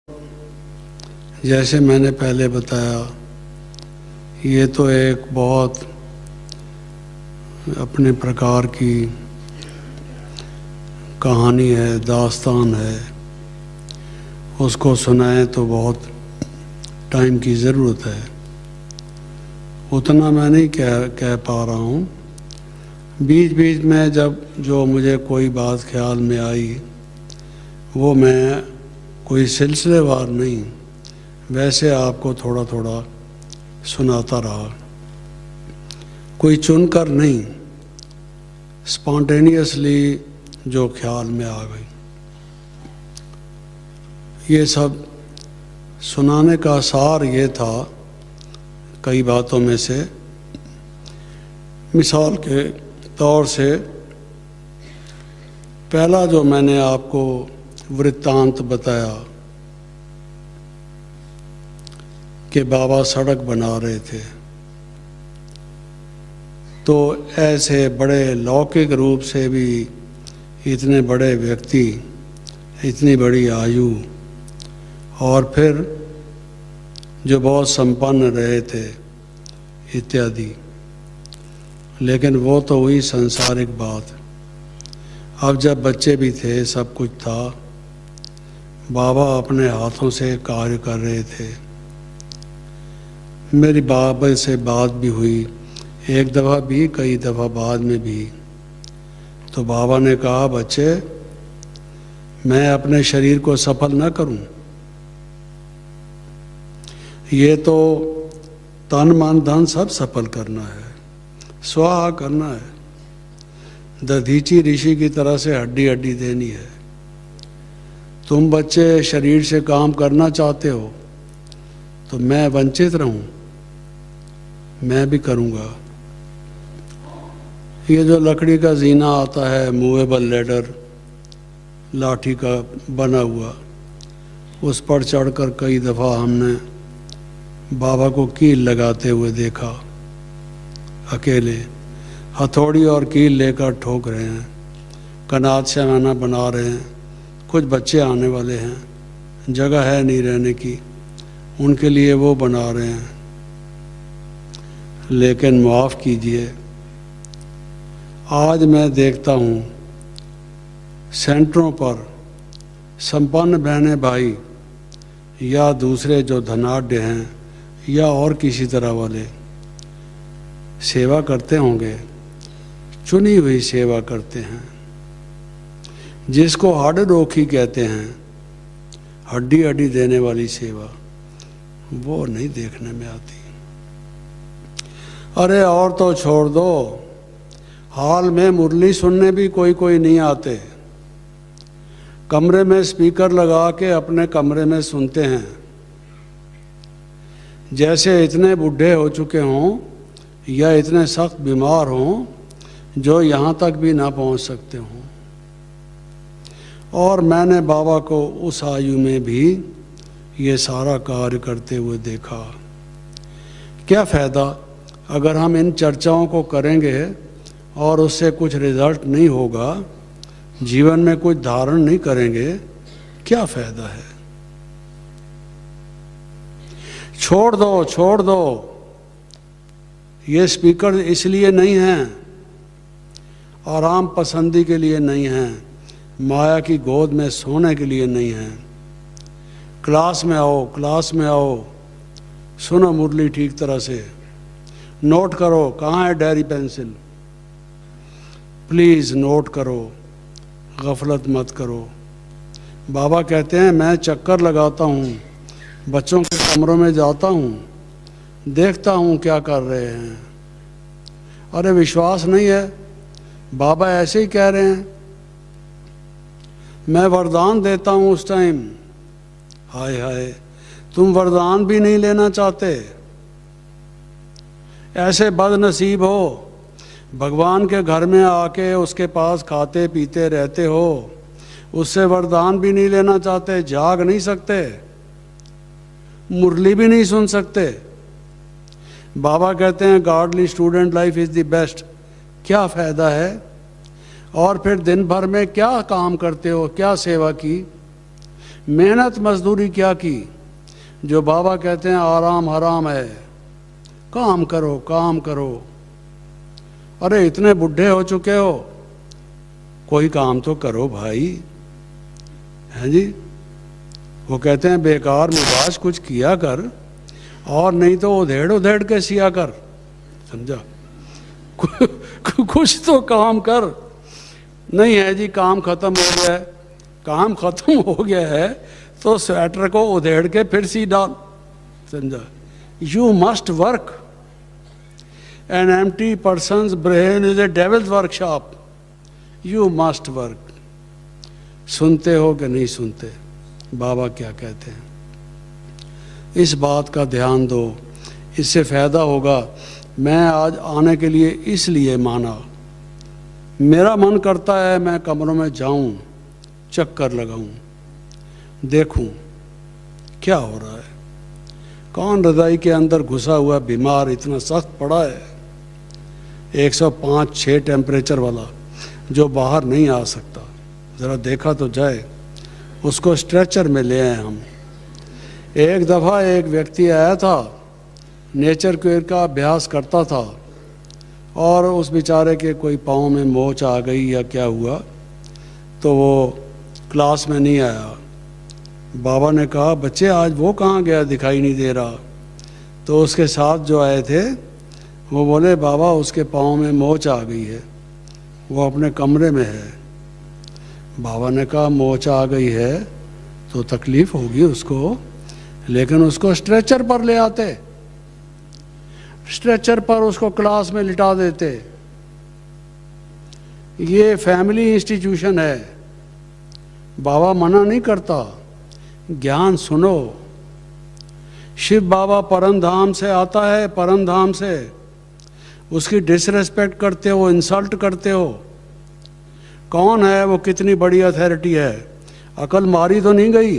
जैसे मैंने पहले बताया, ये तो एक बहुत अपने प्रकार की कहानी है, दास्तान है। उसको सुनाएं तो बहुत टाइम की ज़रूरत है। उतना मैं नहीं कह पा रहा हूँ। बीच बीच में जब जो मुझे कोई बात ख्याल में आई, वो मैं कोई सिलसिलेवार नहीं, वैसे आपको थोड़ा थोड़ा सुनाता रहा। कोई चुनकर नहीं, स्पॉन्टेनियसली जो ख्याल में आ गई। ये सब सुनाने का सार ये था, कई बातों में से मिसाल के तौर से पहला जो मैंने आपको वृत्तांत बताया कि बाबा सड़क बना रहे थे, तो ऐसे बड़े लौकिक रूप से भी इतने बड़े व्यक्ति, इतनी बड़ी आयु, और फिर जो बहुत संपन्न रहे थे इत्यादि। लेकिन वो तो हुई सांसारिक बात। अब जब बच्चे भी थे, सब कुछ था, बाबा अपने हाथों से कार्य कर रहे थे। मेरी बाबा से बात भी हुई, एक दफ़ा भी, कई दफ़ा बाद में भी। तो बाबा ने कहा, बच्चे, मैं अपने शरीर को सफल ना करूं, ये तो तन मन धन सब सफल करना है, स्वाहा करना है। दधीची ऋषि की तरह से हड्डी हड्डी देनी है। तुम बच्चे शरीर से काम करना चाहते हो तो मैं वंचित रहूं, मैं भी करूंगा। ये जो लकड़ी का जीना आता है, मूवेबल लेडर, लाठी का बना हुआ, उस पर चढ़कर कई दफ़ा हमने बाबा को कील लगाते हुए देखा। अकेले हथौड़ी और कील लेकर ठोक रहे हैं, कनात शमाना बना रहे हैं। कुछ बच्चे आने वाले हैं, जगह है नहीं रहने की, उनके लिए वो बना रहे हैं। लेकिन माफ़ कीजिए, आज मैं देखता हूँ सेंटरों पर संपन्न बहने भाई या दूसरे जो धनाढ्य हैं या और किसी तरह वाले सेवा करते होंगे, चुनी हुई सेवा करते हैं, जिसको हड रोखी कहते हैं, हड्डी हड्डी देने वाली सेवा, वो नहीं देखने में आती। अरे और तो छोड़ दो, हाल में मुरली सुनने भी कोई कोई नहीं आते, कमरे में स्पीकर लगा के अपने कमरे में सुनते हैं, जैसे इतने बूढ़े हो चुके हों या इतने सख्त बीमार हों जो यहाँ तक भी ना पहुँच सकते हों। और मैंने बाबा को उस आयु में भी ये सारा कार्य करते हुए देखा। क्या फ़ायदा अगर हम इन चर्चाओं को करेंगे और उससे कुछ रिजल्ट नहीं होगा, जीवन में कुछ धारण नहीं करेंगे, क्या फ़ायदा है? छोड़ दो, छोड़ दो। ये स्पीकर इसलिए नहीं हैं, आराम पसंदी के लिए नहीं हैं, माया की गोद में सोने के लिए नहीं हैं। क्लास में आओ, क्लास में आओ, सुनो मुरली ठीक तरह से, नोट करो, कहाँ है डायरी पेंसिल, प्लीज़ नोट करो, गफलत मत करो। बाबा कहते हैं, मैं चक्कर लगाता हूँ, बच्चों के कमरों में जाता हूँ, देखता हूँ क्या कर रहे हैं। अरे विश्वास नहीं है, बाबा ऐसे ही कह रहे हैं। मैं वरदान देता हूँ उस टाइम, हाय हाय, तुम वरदान भी नहीं लेना चाहते। ऐसे बदनसीब हो, भगवान के घर में आके उसके पास खाते पीते रहते हो, उससे वरदान भी नहीं लेना चाहते, जाग नहीं सकते, मुरली भी नहीं सुन सकते। बाबा कहते हैं godly student life is the best. क्या फ़ायदा है? और फिर दिन भर में क्या काम करते हो, क्या सेवा की? मेहनत मजदूरी क्या की? जो बाबा कहते हैं आराम हराम है, काम करो काम करो। अरे इतने बुढ़े हो चुके हो, कोई काम तो करो भाई, हैं जी। वो कहते हैं बेकार मुबाश कुछ किया कर, और नहीं तो उधेड़ उधेड़ के सिया कर, समझा। कुछ तो काम कर। नहीं है जी काम खत्म हो गया है, काम खत्म हो गया है तो स्वेटर को उधेड़ के फिर सी डाल, समझा। You must work. An empty person's brain is a devils workshop. You must work. सुनते हो कि नहीं सुनते बाबा क्या कहते हैं? इस बात का ध्यान दो, इससे फ़ायदा होगा। मैं आज आने के लिए इसलिए माना, मेरा मन करता है मैं कमरों में जाऊं, चक्कर लगाऊं, देखूं क्या हो रहा है। कौन रज़ाई के अंदर घुसा हुआ बीमार इतना सख्त पड़ा है, 105-6 टेम्परेचर वाला, जो बाहर नहीं आ सकता। ज़रा देखा तो जाए। उसको स्ट्रेचर में ले आए हम। एक दफ़ा एक व्यक्ति आया था, नेचर केयर का अभ्यास करता था, और उस बेचारे के कोई पाँव में मोच आ गई या क्या हुआ, तो वो क्लास में नहीं आया। बाबा ने कहा बच्चे आज वो कहाँ गया, दिखाई नहीं दे रहा। तो उसके साथ जो आए थे वो बोले बाबा उसके पाँव में मोच आ गई है, वो अपने कमरे में है। बाबा ने कहा मोच आ गई है तो तकलीफ़ होगी उसको, लेकिन उसको स्ट्रेचर पर ले आते, स्ट्रेचर पर उसको क्लास में लिटा देते। ये फैमिली इंस्टीट्यूशन है, बाबा मना नहीं करता, ज्ञान सुनो। शिव बाबा परम धाम से आता है, परम धाम से, उसकी डिसरेस्पेक्ट करते हो, इंसल्ट करते हो। कौन है वो, कितनी बड़ी अथॉरिटी है, अकल मारी तो नहीं गई।